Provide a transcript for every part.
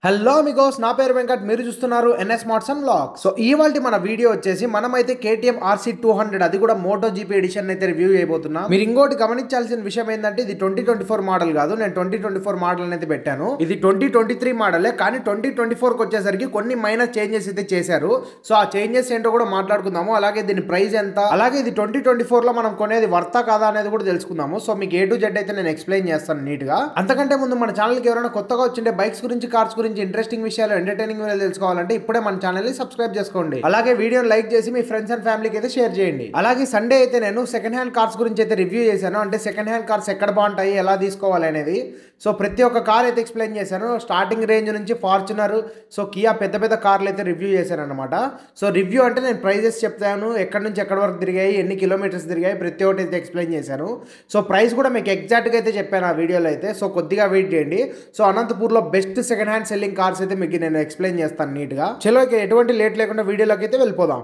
Hello Amigos, నా పేరు వెంకట్. మీరు చూస్తున్నారు NS smarts and vlogs. So ఇవాల్టి మన వీడియో వచ్చేసి మనమైతే KTM RC 200 అది కూడా మోటో జీపీ ఎడిషన్ అయితే రివ్యూ చేయబోతున్నా. మీరు ఇంకోటి గమనించాల్సిన విషయం ఏంటంటే ఇది 2024 మోడల్ కాదు, నేను 2024 మోడల్ అయితే పెట్టాను. ఇది 2023 మోడలే, కానీ 2024 కి వచ్చేసరికి కొన్ని మైనర్ చేంజెస్ అయితే చేశారు. సో ఆ చేంజెస్ ఏంటో కూడా మాట్లాడుకుందాము. అలాగే దీని ప్రైస్ ఎంత, అలాగే ఇది 2024 లో మనం కొనేది వర్తా కాదా అనేది కూడా తెలుసుకుందాము. సో మీకు A to Z అయితే నేను ఎక్స్ప్లెయిన్ చేస్తాను నీట్ గా. అంతకంటే ముందు మన ఛానల్కి ఎవరైనా కొత్తగా వచ్చిండే బైక్స్ గురించి, కార్స్ గురించి, ఇంట్రెస్టింగ్ విషయాలు, ఎంటర్టైనింగ్ వీడియోలు తెలుసుకోవాలంటే ఇప్పుడే మన ఛానల్ ని సబ్స్క్రైబ్ చేసుకోండి. అలాగే వీడియోని లైక్ చేసి మీ ఫ్రెండ్స్ అండ్ ఫ్యామిలీకి అయితే షేర్ చేయండి. అలాగే సండే అయితే నేను సెకండ్ హ్యాండ్ కార్స్ గురించి అయితే రివ్యూ చేశాను. అంటే సెకండ్ హ్యాండ్ కార్స్ ఎక్కడ బాగుంటాయి, ఎలా తీసుకోవాలి అనేది. సో ప్రతి ఒక్క కార్ అయితే ఎక్స్ప్లెయిన్ చేశాను. స్టార్టింగ్ రేంజ్ నుంచి ఫార్చునర్, సో కియా, పెద్ద పెద్ద కార్లు అయితే రివ్యూ చేశాను అనమాట. సో రివ్యూ అంటే నేను ప్రైజెస్ చెప్తాను, ఎక్కడి నుంచి ఎక్కడి వరకు తిరిగాయి, ఎన్ని కిలోమీటర్స్ తిరిగాయి, ప్రతి ఒక్కటి అయితే ఎక్స్ప్లెయిన్ చేశాను. సో ప్రైస్ కూడా మీకు ఎగ్జాక్ట్గా అయితే చెప్పాను ఆ వీడియోలో అయితే. సో కొద్దిగా వెయిట్ చేయండి. సో అనంతపూర్లో best second hand selling cars అయితే మీకు నేను ఎక్స్ప్లెయిన్ చేస్తాను నీట్గా. చలో ఎటువంటి లేట్ లేకుండా వీడియోలోకి అయితే వెళ్ళిపోదాం.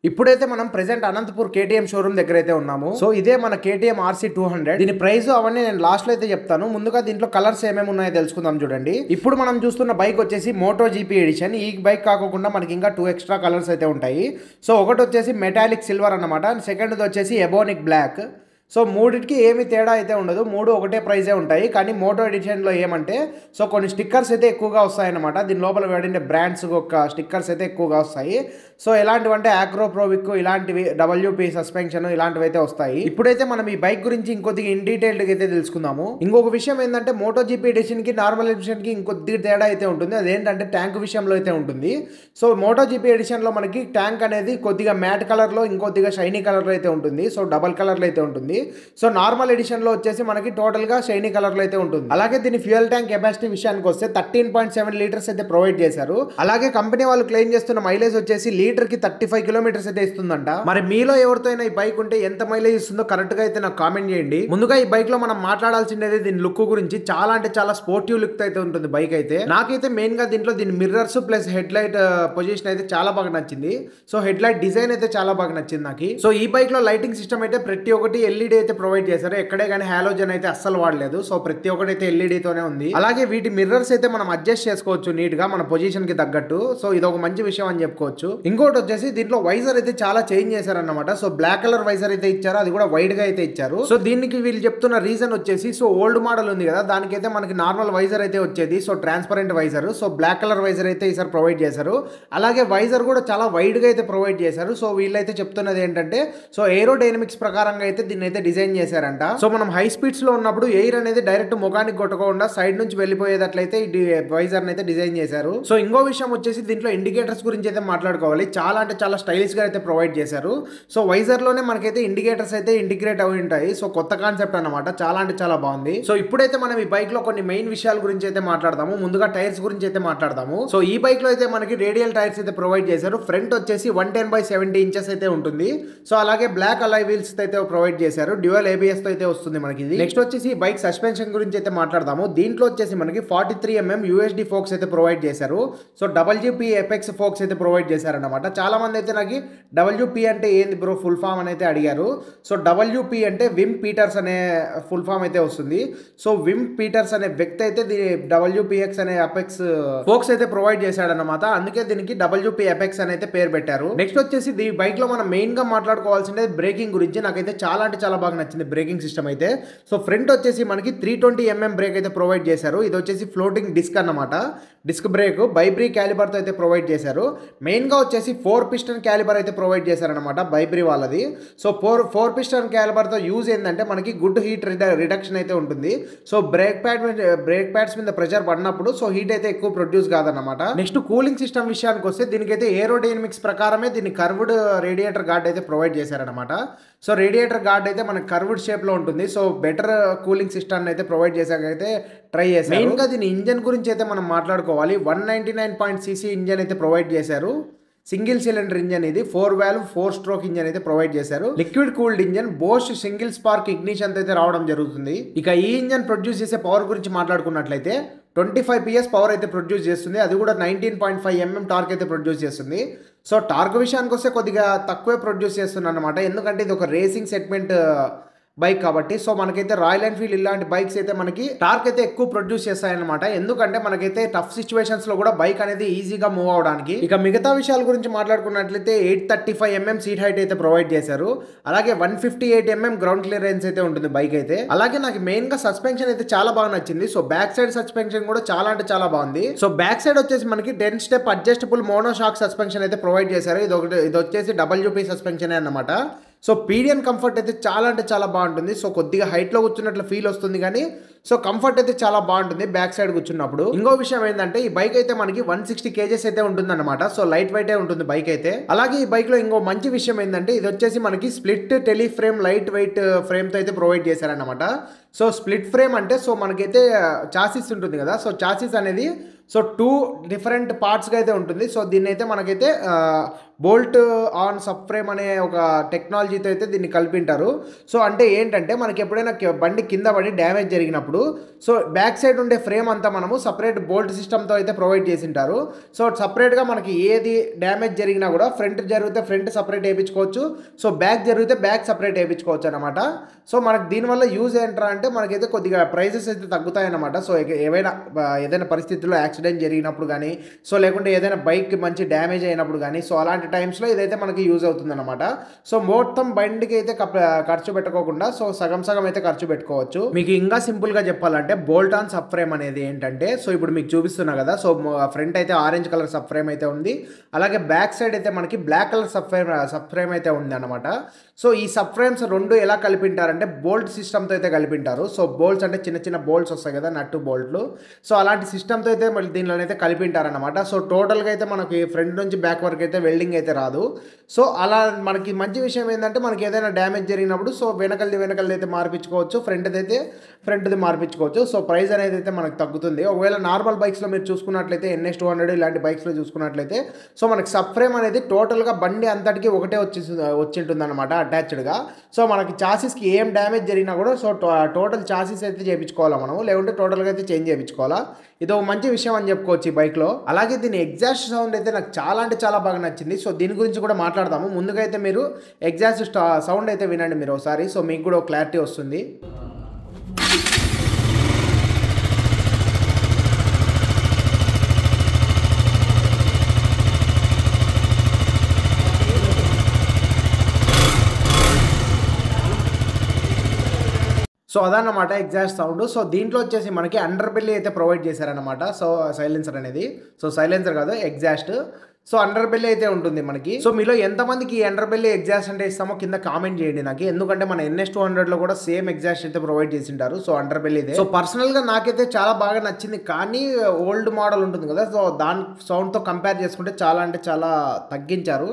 ఇప్పుడైతే మనం ప్రెసెంట్ అనంతపూర్ KTM షోరూమ్ దగ్గర అయితే ఉన్నాము. సో ఇదే మన KTM RC 200. దీని ప్రైస్ అవన్నీ నేను లాస్ట్ లో అయితే చెప్తాను. ముందుగా దీంట్లో కలర్స్ ఏమేమి ఉన్నాయో తెలుసుకుందాం. చూడండి, ఇప్పుడు మనం చూస్తున్న బైక్ వచ్చేసి మోటో జీపీ ఎడిషన్. ఈ బైక్ కాకుండా మనకి ఇంకా 2 ఎక్స్ట్రా కలర్స్ అయితే ఉంటాయి. సో ఒకటి వచ్చేసి మెటాలిక్ సిల్వర్ అన్నమాట, సెకండ్ వచ్చేసి ఎబోనిక్ బ్లాక్. సో మూడింటికి ఏమి తేడా అయితే ఉండదు, మూడు ఒకటే ప్రైజే ఉంటాయి. కానీ మోటో ఎడిషన్లో ఏమంటే సో కొన్ని స్టిక్కర్స్ అయితే ఎక్కువగా వస్తాయన్నమాట. దీని లోపల వాడిన బ్రాండ్స్ ఒక స్టిక్కర్స్ అయితే ఎక్కువగా వస్తాయి. సో ఎలాంటివంటే ఆక్రోప్రోవిక్, ఇలాంటివి, WP సస్పెన్షన్, ఇలాంటివి అయితే వస్తాయి. ఇప్పుడైతే మనం ఈ బైక్ గురించి ఇంకొద్దిగా ఇన్ డీటెయిల్డ్గా అయితే తెలుసుకుందాము. ఇంకొక విషయం ఏంటంటే మోటో జీపీ ఎడిషన్కి నార్మల్ ఎడిషన్కి ఇంకొద్దిగా తేడా అయితే ఉంటుంది. అదేంటంటే ట్యాంక్ విషయంలో అయితే ఉంటుంది. సో మోటో జీపీ ఎడిషన్లో మనకి ట్యాంక్ అనేది కొద్దిగా మ్యాట్ కలర్లో, ఇంకొద్దిగా షైనీ కలర్లో అయితే ఉంటుంది. సో డబల్ కలర్లో అయితే ఉంటుంది. సో నార్మల్ ఎడిషన్ లో వచ్చేసి మనకి టోటల్ గా షైనీ కలర్ లో అయితే ఉంటుంది. అలాగే దీని ఫ్యూయల్ ట్యాంక్ కెపాసిటీ విషయానికి వస్తే 13.7 లీటర్స్ అయితే ప్రొవైడ్ చేశారు. అలాగే కంపెనీ వాళ్ళు క్లెయిమ్ చేస్తున్న మైలేజ్ వచ్చేసి లీటర్ కి 35 కిలోమీటర్స్ అయితే ఇస్తుందంట. మరి మీలో ఎవరితో అయినా ఈ బైక్ ఉంటే ఎంత మైలేజ్ ఇస్తుందో కరెక్ట్ గా అయితే నాకు కామెంట్ చేయండి. ముందుగా ఈ బైక్ లో మనం మాట్లాడాల్సింది దీని లుక్ గురించి. చాలా అంటే చాలా స్పోర్టివ్ లుక్ అయితే ఉంటుంది బైక్ అయితే. నాకైతే మెయిన్ గా దీంట్లో దీని mirrors plus head light position అయితే చాలా బాగా నచ్చింది. సో హెడ్ లైట్ డిజైన్ అయితే చాలా బాగా నచ్చింది నాకు. సో ఈ బైక్ లో లైటింగ్ సిస్టమ్ అయితే ప్రతి ఒక్కటి LED అయితే ప్రొవైడ్ చేశారు. ఎక్కడే కానీ హాలోజన్ అయితే అస్సలు వాడలేదు. సో ప్రతి ఒక్కటి అయితే LED తోనే ఉంది. అలాగే వీటి మిర్రర్స్ అయితే మనం అడ్జస్ట్ చేసుకోవచ్చు నీట్ గా మన పొజిషన్ కి తగ్గట్టు. సో ఇది ఒక మంచి విషయం అని చెప్పుకోవచ్చు. ఇంకోటి వచ్చేసి దీంట్లో వైజర్ అయితే చాలా చేంజ్ చేశారన్నమాట. సో బ్లాక్ కలర్ వైజర్ అయితే ఇచ్చారు, అది కూడా వైడ్ గా అయితే ఇచ్చారు. సో దీనికి వీళ్ళు చెప్తున్న రీజన్ వచ్చేసి సో ఓల్డ్ మోడల్ ఉంది కదా, దానికైతే మనకి నార్మల్ వైజర్ అయితే వచ్చేది. So transparent visor. So black colour visor అయితే ఈసారి ప్రొవైడ్ చేశారు. అలాగే వైజర్ కూడా చాలా వైడ్ గా అయితే ప్రొవైడ్ చేశారు. సో వీళ్ళైతే చెప్తున్నది ఏంటంటే సో ఏరోడైనమిక్స్ ప్రకారంగా అయితే దీన్ని అయితే డిజైన్ చేశారంట. సో మనం హై స్పీడ్స్ లో ఉన్నప్పుడు ఎయిర్ అనేది డైరెక్ట్ ముఖానికి కొట్టకుండా సైడ్ నుంచి వెళ్ళిపోయేటట్లయితే ఈ వైజర్ అయితే డిజైన్ చేశారు. సో ఇంకో విషయం వచ్చేసి దీంట్లో ఇండికేటర్స్ గురించి అయితే మాట్లాడుకోవాలి. చాలా అంటే చాలా స్టైలిష్ గా అయితే ప్రొవైడ్ చేశారు. సో వైజర్ లోనే మనకైతే ఇండికేటర్స్ అయితే ఇంటిగ్రేట్ అవి ఉంటాయి. సో కొత్త కాన్సెప్ట్ అన్నమాట, చాలా అంటే చాలా బాగుంది. సో ఇప్పుడైతే మనం ఈ బైక్ లో కొన్ని మెయిన్ విషయాల గురించి అయితే మాట్లాడదాము. ముందుగా టైర్స్ గురించి అయితే మాట్లాడదాము. సో ఈ బైక్ లో అయితే మనకి రేడియల్ టైర్స్ అయితే ప్రొవైడ్ చేశారు. ఫ్రంట్ వచ్చేసి 110/70 ఇంచెస్ అయితే ఉంటుంది. సో అలాగే బ్లాక్ అలాయ్ వీల్స్ అయితే ప్రొవైడ్ చేశారు. డ్యూయల్ ABS తో అయితే వస్తుంది మనకి. నెక్స్ట్ వచ్చేసి బైక్ సస్పెన్షన్ గురించి అయితే మాట్లాడదాము. దీంట్లో వచ్చేసి మనకి 43 mm USD ఫోక్స్ అయితే ప్రొవైడ్ చేశారు. సో WP ఎపెక్స్ ఫోక్స్ అయితే ప్రొవైడ్ చేశారన్నమాట. చాలా మంది అయితే నాకు WP అంటే ఏంది బ్రో ఫుల్ ఫామ్ అని అయితే అడిగారు. సో WP అంటే విమ్ పీటర్స్ అనే ఫుల్ ఫామ్ అయితే వస్తుంది. సో విమ్ పీటర్స్ అనే వ్యక్తి అయితే WPX అనే ఎపెక్స్ ఫోక్స్ అయితే ప్రొవైడ్ చేశాడన్నమాట. అందుకే దీనికి WP ఎపెక్స్ అని అయితే పేరు పెట్టారు. నెక్స్ట్ వచ్చేసి ఈ బైక్ లో మనం మెయిన్ గా మాట్లాడుకోవాల్సిందే బ్రేకింగ్ గురించి. నాకైతే చాలా అంటే చాలా బాగా నచ్చింది బ్రేకింగ్ సిస్టమ్ అయితే. సో ఫ్రంట్ వచ్చేసి మనకి 320 mm బ్రేక్ అయితే ప్రొవైడ్ చేశారు. ఇది వచ్చేసి ఫ్లోటింగ్ డిస్క్ అన్నమాట. డిస్క్ బ్రేక్ బైబ్రీ క్యాలిబర్ తో అయితే ప్రొవైడ్ చేశారు. మెయిన్ గా వచ్చేసి 4 పిస్టన్ క్యాలిబర్ అయితే ప్రొవైడ్ చేశారనమాట బైబ్రీ వాళ్ళది. సో 4 పిస్టన్ క్యాలిబర్ తో యూజ్ ఏంటంటే మనకి గుడ్ హీట్ రిడక్షన్ అయితే ఉంటుంది. సో బ్రేక్ ప్యాడ్స్ మీద ప్రెషర్ పడినప్పుడు సో హీట్ అయితే ఎక్కువ ప్రొడ్యూస్ కాదన్నమాట. నెక్స్ట్ కూలింగ్ సిస్టమ్ విషయానికి వస్తే దీనికైతే ఏరోడైనమిక్స్ ప్రకారమే దీన్ని కర్వ్డ్ రేడియేటర్ గార్డ్ అయితే ప్రొవైడ్ చేశారనమాట. సో రేడియేటర్ గార్డ్ అయితే మనకి కర్వ్డ్ షేప్ లో ఉంటుంది. సో బెటర్ కూలింగ్ సిస్టమ్ అయితే ప్రొవైడ్ చేసాకైతే ట్రై చేశారు. మెయిన్ గా దీని ఇంజన్ గురించి అయితే మనం మాట్లాడుకోవాలి. 199.cc ఇంజన్ అయితే ప్రొవైడ్ చేశారు. సింగిల్ సిలిండర్ ఇంజన్ ఇది 4 వాల్వ్ 4 స్ట్రోక్ ఇంజన్ అయితే ప్రొవైడ్ చేశారు. Liquid cooled engine Bosch single spark ignition అయితే రావడం జరుగుతుంది. ఇక ఈ ఇంజన్ ప్రొడ్యూస్ చేసే పవర్ గురించి మాట్లాడుకున్నట్లయితే 25 PS పవర్ అయితే ప్రొడ్యూస్ చేస్తుంది. అది కూడా 19.5 mm టార్క్ అయితే ప్రొడ్యూస్ చేస్తుంది. సో టార్క్ విషయానికి వస్తే కొద్దిగా తక్కువే ప్రొడ్యూస్ చేస్తుంది అనమాట, ఎందుకంటే ఇది ఒక రేసింగ్ సెగ్మెంట్ బైక్ కాబట్టి. సో మనకైతే రాయల్ ఎన్ఫీల్డ్ ఇలాంటి బైక్స్ అయితే మనకి టార్క్ అయితే ఎక్కువ ప్రొడ్యూస్ చేస్తాయన్నమాట, ఎందుకంటే మనకైతే టఫ్ సిచ్యువేషన్స్ లో కూడా బైక్ అనేది ఈజీగా మూవ్ అవడానికి. ఇక మిగతా విషయాల గురించి మాట్లాడుకున్నట్లయితే 835 mm సీట్ హైట్ అయితే ప్రొవైడ్ చేశారు. అలాగే 158 mm గ్రౌండ్ క్లియరెన్స్ అయితే ఉంటుంది బైక్ అయితే. అలాగే నాకు మెయిన్ గా సస్పెన్షన్ అయితే చాలా బాగా నచ్చింది. సో బ్యాక్ సైడ్ సస్పెన్షన్ కూడా చాలా అంటే చాలా బాగుంది. సో బ్యాక్ సైడ్ వచ్చేసి మనకి 10 step adjustable mono shock suspension అయితే ప్రొవైడ్ చేశారు. ఇది వచ్చేసి WP సస్పెన్షన్ అన్నమాట. సో పీడియన్ కంఫర్ట్ అయితే చాలా అంటే చాలా బాగుంటుంది. సో కొద్దిగా హైట్లో కూర్చున్నట్లు ఫీల్ వస్తుంది, కానీ సో కంఫర్ట్ అయితే చాలా బాగుంటుంది బ్యాక్ సైడ్ కూర్చున్నప్పుడు. ఇంకో విషయం ఏంటంటే ఈ బైక్ అయితే మనకి 160 kgs అయితే ఉంటుంది అనమాట. సో లైట్ వెయిట్ ఉంటుంది బైక్ అయితే. అలాగే ఈ బైక్ లో ఇంకో మంచి విషయం ఏంటంటే ఇది వచ్చేసి మనకి split tele frame light weight frame తో అయితే ప్రొవైడ్ చేశారనమాట. సో స్ప్లిట్ ఫ్రేమ్ అంటే సో మనకైతే చాసిస్ ఉంటుంది కదా, సో చాసిస్ అనేది సో 2 డిఫరెంట్ పార్ట్స్గా అయితే ఉంటుంది. సో దీన్ని అయితే మనకైతే బోల్ట్ ఆన్ సబ్ ఫ్రేమ్ అనే ఒక టెక్నాలజీతో అయితే దీన్ని కలిపింటారు. సో అంటే ఏంటంటే మనకి ఎప్పుడైనా బండి కింద పడి డ్యామేజ్ జరిగినప్పుడు సో బ్యాక్ సైడ్ ఉండే ఫ్రేమ్ అంతా మనము సపరేట్ బోల్ట్ సిస్టమ్తో అయితే ప్రొవైడ్ చేసింటారు. సో సపరేట్గా మనకి ఏది డ్యామేజ్ జరిగినా కూడా ఫ్రంట్ జరిగితే ఫ్రంట్ సపరేట్ వేయించుకోవచ్చు, సో బ్యాక్ జరిగితే బ్యాక్ సపరేట్ వేయించుకోవచ్చు అనమాట. సో మనకి దీనివల్ల యూజ్ ఏంట్రా అంటే మనకైతే కొద్దిగా ప్రైజెస్ అయితే తగ్గుతాయి అనమాట. సో ఏదైనా పరిస్థితుల్లో యాక్సిడెంట్ జరిగినప్పుడు కానీ, సో లేకుంటే ఏదైనా బైక్ మంచి డ్యామేజ్ అయినప్పుడు కానీ, సో అలాంటి టైమ్స్లో ఇదైతే మనకి యూజ్ అవుతుంది అనమాట. సో మొత్తం బండికి అయితే ఖర్చు పెట్టుకోకుండా సో సగం సగం అయితే ఖర్చు పెట్టుకోవచ్చు. మీకు ఇంకా సింపుల్గా చెప్పాలంటే బోల్ట్ ఆన్ సబ్ ఫ్రేమ్ అనేది ఏంటంటే, సో ఇప్పుడు మీకు చూపిస్తున్నా కదా, సో ఫ్రంట్ అయితే ఆరెంజ్ కలర్ సబ్ ఫ్రేమ్ అయితే ఉంది. అలాగే బ్యాక్ సైడ్ అయితే మనకి బ్లాక్ కలర్ సబ్ ఫ్రేమ్ అయితే ఉంది అనమాట. సో ఈ సబ్ ఫ్రేమ్స్ రెండు ఎలా కలిపింటారంటే బోల్ట్ సిస్టమ్తో అయితే కలిపింటారు. సో బోల్ట్స్ అంటే చిన్న చిన్న బోల్ట్స్ వస్తాయి కదా, నట్టు బోల్ట్లు, సో అలాంటి సిస్టమ్తో అయితే మళ్ళీ దీనిలో అయితే కలిపింటారనమాట. సో టోటల్గా అయితే మనకి ఫ్రంట్ నుంచి బ్యాక్ వరకు అయితే వెల్డింగ్ అయితే రాదు. సో అలా మనకి మంచి విషయం ఏంటంటే మనకి ఏదైనా డ్యామేజ్ జరిగినప్పుడు సో వెనకల్ది అయితే మార్పించుకోవచ్చు, ఫ్రంట్ది మార్పించుకోవచ్చు. సో ప్రైస్ అనేది అయితే మనకు తగ్గుతుంది. ఒకవేళ నార్మల్ బైక్స్లో మీరు చూసుకున్నట్లయితే NS 200 ఇలాంటి బైక్స్లో చూసుకున్నట్లయితే సో మనకి సబ్ ఫ్రేమ్ అనేది టోటల్గా బండి అంతటికి ఒకటే వచ్చింటుంది అనమాట అటాచ్డ్గా. సో మనకి చాసిస్కి ఏం డ్యామేజ్ జరిగినా కూడా సో టోటల్ చాసిస్ అయితే చేయించుకోవాలా మనము, లేకుంటే టోటల్గా అయితే చేంజ్ చేయించుకోవాలా. ఇది ఒక మంచి విషయం అని చెప్పుకోవచ్చు ఈ బైక్లో. అలాగే దీని ఎగ్జాస్ట్ సౌండ్ అయితే నాకు చాలా అంటే చాలా బాగా నచ్చింది. సో దీని గురించి కూడా మాట్లాడదాము. ముందుగా అయితే మీరు ఎగ్జాస్ట్ సౌండ్ అయితే వినండి మీరు ఒకసారి, సో మీకు కూడా ఒక క్లారిటీ వస్తుంది. సో అదన్నమాట ఎగ్జాస్ట్ సౌండ్. సో దీంట్లో వచ్చేసి మనకి అండర్ బెల్లీ అయితే ప్రొవైడ్ చేశారనమాట. సో సైలెన్సర్ అనేది, సో సైలెన్సర్ కాదు ఎగ్జాస్ట్, సో అండర్ బెల్లీ అయితే ఉంటుంది మనకి. సో మీలో ఎంతమందికి ఈ అండర్ బెల్లీ ఎగ్జాస్ట్ అంటే ఇస్తామో కింద కామెంట్ చేయండి నాకు, ఎందుకంటే మన NS 200లో కూడా సేమ్ ఎగ్జాస్ట్ అయితే ప్రొవైడ్ చేసింటారు. సో అండర్ బెల్లీ ఇదే. సో పర్సనల్గా నాకైతే చాలా బాగా నచ్చింది, కానీ ఓల్డ్ మోడల్ ఉంటుంది కదా, సో దాని సౌండ్తో కంపేర్ చేసుకుంటే చాలా అంటే చాలా తగ్గించారు.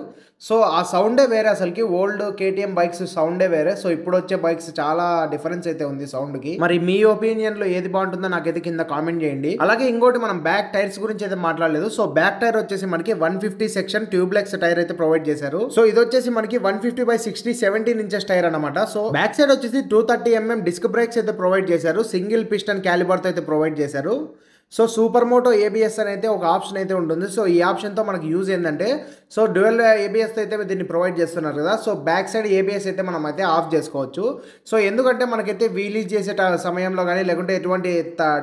సో ఆ సౌండే వేరే, అసలుకి ఓల్డ్ KTM బైక్స్ సౌండే వేరే. సో ఇప్పుడు వచ్చే బైక్స్ చాలా డిఫరెన్స్ అయితే ఉంది సౌండ్కి. మరి మీ ఒపీనియన్లో ఏది బాగుంటుందో నాకైతే కింద కామెంట్ చేయండి. అలాగే ఇంకోటి మనం బ్యాక్ టైర్స్ గురించి అయితే మాట్లాడలేదు. సో బ్యాక్ టైర్ వచ్చేసి మనకి 150 సెక్షన్ ట్యూబ్లెక్స్ టైర్ అయితే ప్రొవైడ్ చేశారు. సో ఇది వచ్చేసి మనకి 150/60 17 ఇంచెస్ టైర్ అనమాట. సో బ్యాక్ సైడ్ వచ్చేసి 230 mm డిస్క్ బ్రేక్స్ అయితే ప్రొవైడ్ చేశారు. సింగిల్ పిస్టన్ క్యాలిబర్తో అయితే ప్రొవైడ్ చేశారు. సో సూపర్ మోటో ABS అని అయితే ఒక ఆప్షన్ అయితే ఉంటుంది. సో ఈ ఆప్షన్తో మనకి యూజ్ ఏంటంటే సో డ్యూయల్ ABS అయితే దీన్ని ప్రొవైడ్ చేస్తున్నారు కదా, సో బ్యాక్ సైడ్ ABS అయితే మనం అయితే ఆఫ్ చేసుకోవచ్చు. సో ఎందుకంటే మనకైతే వీలీజ్ చేసే సమయంలో కానీ, లేకుంటే ఎటువంటి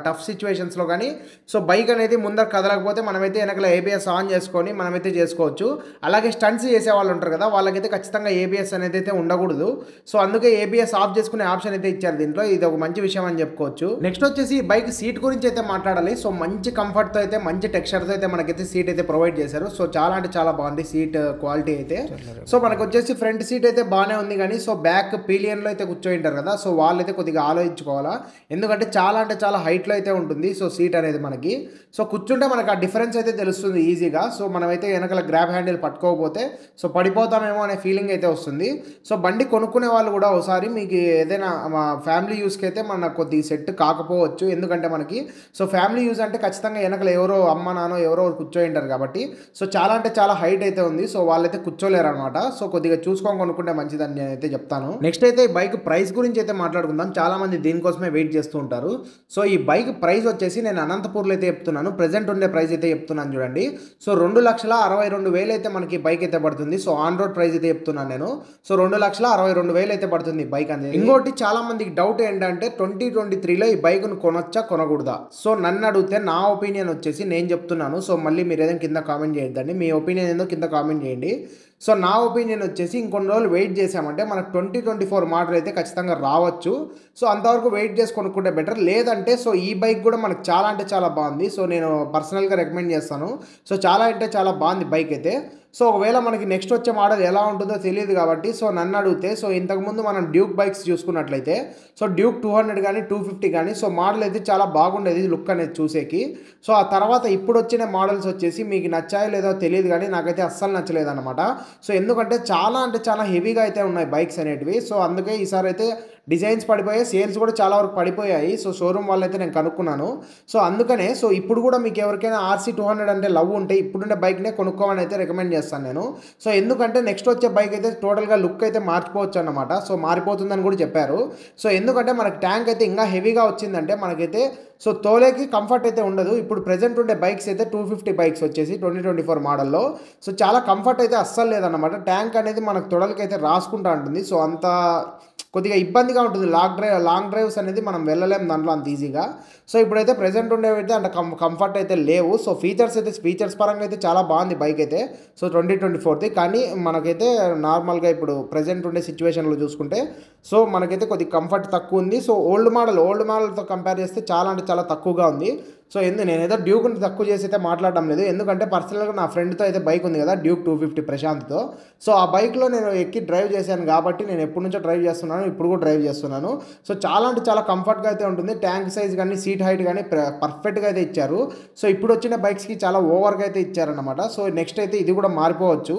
టఫ్ సిచ్యువేషన్స్లో కానీ సో బైక్ అనేది ముందర కదలకపోతే మనమైతే వెనకల ABS ఆన్ చేసుకొని మనమైతే చేసుకోవచ్చు. అలాగే స్టంట్స్ చేసే వాళ్ళు ఉంటారు కదా, వాళ్ళకైతే ఖచ్చితంగా ABS అనేది అయితే ఉండకూడదు. సో అందుకే ABS ఆఫ్ చేసుకునే ఆప్షన్ అయితే ఇచ్చారు దీంట్లో. ఇది ఒక మంచి విషయం అని చెప్పుకోవచ్చు. నెక్స్ట్ వచ్చేసి బైక్ సీట్ గురించి అయితే మాట్లాడాలి. సో మంచి కంఫర్ట్తో అయితే మంచి టెక్స్చర్తో అయితే మనకైతే సీట్ అయితే ప్రొవైడ్ చేశారు. సో చాలా అంటే చాలా బాగుంది సీట్ క్వాలిటీ అయితే. సో మనకు వచ్చేసి ఫ్రంట్ సీట్ అయితే బాగానే ఉంది, కానీ సో బ్యాక్ పీలియన్లో అయితే కూర్చోయింటారు కదా, సో వాళ్ళైతే కొద్దిగా ఆలోచించుకోవాలా, ఎందుకంటే చాలా అంటే చాలా హైట్లో అయితే ఉంటుంది సో సీట్ అనేది మనకి. సో కూర్చుంటే మనకు ఆ డిఫరెన్స్ అయితే తెలుస్తుంది ఈజీగా. సో మనమైతే వెనకాల గ్రాబ్ హ్యాండిల్ పట్టుకోకపోతే సో పడిపోతామేమో అనే ఫీలింగ్ అయితే వస్తుంది. సో బండి కొనుక్కునే వాళ్ళు కూడా ఒకసారి మీకు ఏదైనా ఫ్యామిలీ యూస్కి అయితే మన కొద్దిగా సెట్ కాకపోవచ్చు, ఎందుకంటే మనకి సో ఫ్యామిలీ యూజ్ అంటే ఖచ్చితంగా వెనకలు ఎవరో అమ్మ నాన్న ఎవరో కూర్చోయి ఉంటారు కాబట్టి సో చాలా అంటే చాలా హైట్ అయితే ఉంది. సో వాళ్ళైతే కూర్చోలేరు అనమాట. సో కొద్దిగా చూసుకొని కొనుక్కుంటే మంచిదని నేనైతే చెప్తాను. నెక్స్ట్ అయితే ఈ బైక్ ప్రైస్ గురించి అయితే మాట్లాడుకుందాం. చాలా మంది దీనికోసమే వెయిట్ చేస్తూ ఉంటారు. సో ఈ బైక్ ప్రైస్ వచ్చేసి నేను అనంతపూర్లో అయితే చెప్తున్నాను. ప్రెజెంట్ ఉండే ప్రైస్ అయితే చెప్తున్నాను చూడండి. సో 2,62,000 అయితే మనకి బైక్ అయితే పడుతుంది. సో ఆన్ రోడ్ ప్రైస్ అయితే చెప్తున్నాను నేను. సో 2,62,000 అయితే పడుతుంది బైక్ అనేది. ఇంకోటి చాలా మందికి డౌట్ ఏంటంటే 2023లో ఈ బైక్ను కొనొచ్చా కొనకూడదా? సో నన్ను అడిగితే నా ఒపీనియన్ వచ్చేసి నేను చెప్తున్నాను. సో మళ్ళీ మీరు ఏదైనా కింద కామెంట్ చేయొద్దండి. మీ ఒపీనియన్ ఏందో కింద కామెంట్ చేయండి. సో నా ఒపీనియన్ వచ్చేసి ఇంకొన్ని రోజులు వెయిట్ చేసామంటే మనకు 2024 మోడల్ అయితే ఖచ్చితంగా రావచ్చు. సో అంతవరకు వెయిట్ చేసి కొనుక్కుంటే బెటర్. లేదంటే సో ఈ బైక్ కూడా మనకు చాలా అంటే చాలా బాగుంది. సో నేను పర్సనల్గా రికమెండ్ చేస్తాను. సో చాలా అంటే చాలా బాగుంది బైక్ అయితే. సో ఒకవేళ మనకి నెక్స్ట్ వచ్చే మోడల్ ఎలా ఉంటుందో తెలియదు కాబట్టి సో నన్ను అడిగితే సో ఇంతకుముందు మనం డ్యూక్ బైక్స్ చూసుకున్నట్లయితే సో డ్యూక్ 200 కానీ 250 కానీ సో మోడల్ అయితే చాలా బాగుండేది లుక్ అనేది చూసేకి. సో ఆ తర్వాత ఇప్పుడు వచ్చిన మోడల్స్ వచ్చేసి మీకు నచ్చాయో లేదో తెలియదు కానీ నాకైతే అస్సలు నచ్చలేదు అనమాట. సో ఎందుకంటే చాలా అంటే చాలా హెవీగా అయితే ఉన్నాయి బైక్స్ అనేటివి. సో అందుకే ఈసారి అయితే డిజైన్స్ పడిపోయాయి, సేల్స్ కూడా చాలా వరకు పడిపోయాయి. సో షోరూమ్ వాళ్ళైతే నేను కనుక్కున్నాను. సో అందుకనే సో ఇప్పుడు కూడా మీకు ఎవరికైనా RC 200 అంటే లవ్ ఉంటే ఇప్పుడుండే బైక్నే కొనుక్కోమని అయితే రికమెండ్ చేస్తాను నేను. సో ఎందుకంటే నెక్స్ట్ వచ్చే బైక్ అయితే టోటల్గా లుక్ అయితే మార్చిపోవచ్చు అన్నమాట. సో మారిపోతుందని కూడా చెప్పారు. సో ఎందుకంటే మనకి ట్యాంక్ అయితే ఇంకా హెవీగా వచ్చిందంటే మనకైతే సో తోలేకి కంఫర్ట్ అయితే ఉండదు. ఇప్పుడు ప్రెజెంట్ ఉండే బైక్స్ అయితే 250 బైక్స్ వచ్చేసి 2024 మోడల్లో సో చాలా కంఫర్ట్ అయితే అస్సలు లేదన్నమాట. ట్యాంక్ అనేది మనకు తొడలకి అయితే రాసుకుంటూ ఉంటుంది. సో అంత కొద్దిగా ఇబ్బందిగా ఉంటుంది. లాంగ్ డ్రైవ్స్ అనేది మనం వెళ్ళలేము దాంట్లో అంత ఈజీగా. సో ఇప్పుడైతే ప్రెజెంట్ ఉండేవి అయితే అంత కంఫర్ట్ అయితే లేవు. సో ఫీచర్స్ పరంగా అయితే చాలా బాగుంది బైక్ అయితే. సో 2024ది కానీ మనకైతే నార్మల్గా ఇప్పుడు ప్రెజెంట్ ఉండే సిచ్యువేషన్లో చూసుకుంటే సో మనకైతే కొద్దిగా కంఫర్ట్ తక్కువ ఉంది. సో ఓల్డ్ మోడల్తో కంపేర్ చేస్తే చాలా అంటే చాలా తక్కువగా ఉంది. సో నేనేదో డ్యూక్ని తక్కువ చేసి అయితే మాట్లాడడం లేదు. ఎందుకంటే పర్సనల్గా నా ఫ్రెండ్తో అయితే బైక్ ఉంది కదా డ్యూక్ 250 ప్రశాంత్తో. సో ఆ బైక్లో నేను ఎక్కి డ్రైవ్ చేశాను కాబట్టి నేను ఎప్పటి నుంచో డ్రైవ్ చేస్తున్నాను, ఇప్పుడు కూడా డ్రైవ్ చేస్తున్నాను. సో చాలా అంటే చాలా కంఫర్ట్గా అయితే ఉంటుంది. ట్యాంక్ సైజ్ కానీ సీట్ హైట్ కానీ పర్ఫెక్ట్గా అయితే ఇచ్చారు. సో ఇప్పుడు వచ్చిన బైక్స్కి చాలా ఓవర్గా అయితే ఇచ్చారన్నమాట. సో నెక్స్ట్ అయితే ఇది కూడా మారిపోవచ్చు.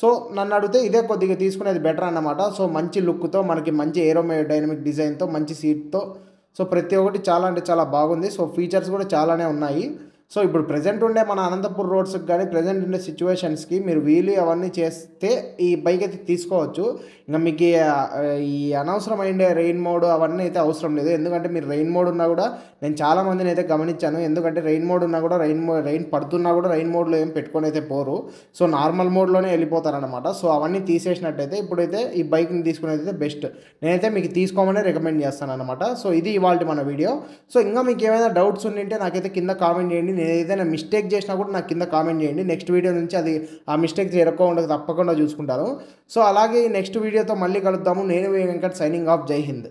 సో నన్ను అడిగితే ఇదే కొద్దిగా తీసుకునేది బెటర్ అన్నమాట. సో మంచి లుక్తో మనకి మంచి ఏరోడైనమిక్ డిజైన్తో మంచి సీట్తో సో ప్రతి ఒక్కటి చాలా అంటే చాలా బాగుంది. సో ఫీచర్స్ కూడా చాలానే ఉన్నాయి. సో ఇప్పుడు ప్రెజెంట్ ఉండే మన అనంతపూర్ రోడ్స్కి కానీ ప్రెజెంట్ ఉండే సిచ్యువేషన్స్కి మీరు వీలు అవన్నీ చేస్తే ఈ బైక్ అయితే తీసుకోవచ్చు. ఇంకా మీకు ఈ అనవసరమైన రెయిన్ మోడ్ అవన్నీ అయితే అవసరం లేదు. ఎందుకంటే మీరు రెయిన్ మోడ్ ఉన్నా కూడా నేను చాలా మందిని అయితే గమనించాను. ఎందుకంటే రెయిన్ మోడ్ ఉన్నా కూడా రెయిన్ పడుతున్నా కూడా రెయిన్ మోడ్లో ఏం పెట్టుకొని అయితే పోరు. సో నార్మల్ మోడ్లోనే వెళ్ళిపోతారనమాట. సో అవన్నీ తీసేసినట్టయితే ఇప్పుడైతే ఈ బైక్ని తీసుకునేది అయితే బెస్ట్. నేనైతే మీకు తీసుకోమని రికమెండ్ చేస్తాను అనమాట. సో ఇది ఇవాళ మన వీడియో. సో ఇంకా మీకు ఏమైనా డౌట్స్ ఉంటే నాకైతే కింద కామెంట్ చేయండి. నేను ఏదైనా మిస్టేక్ చేసినా కూడా నాకు కింద కామెంట్ చేయండి. నెక్స్ట్ వీడియో నుంచి అది ఆ మిస్టేక్ జరగకుండా తప్పకుండా చూసుకుంటాను. సో అలాగే నెక్స్ట్ వీడియోతో మళ్ళీ కలుద్దాము. నేను వెంకట్ సైనింగ్ ఆఫ్. జై హింద్.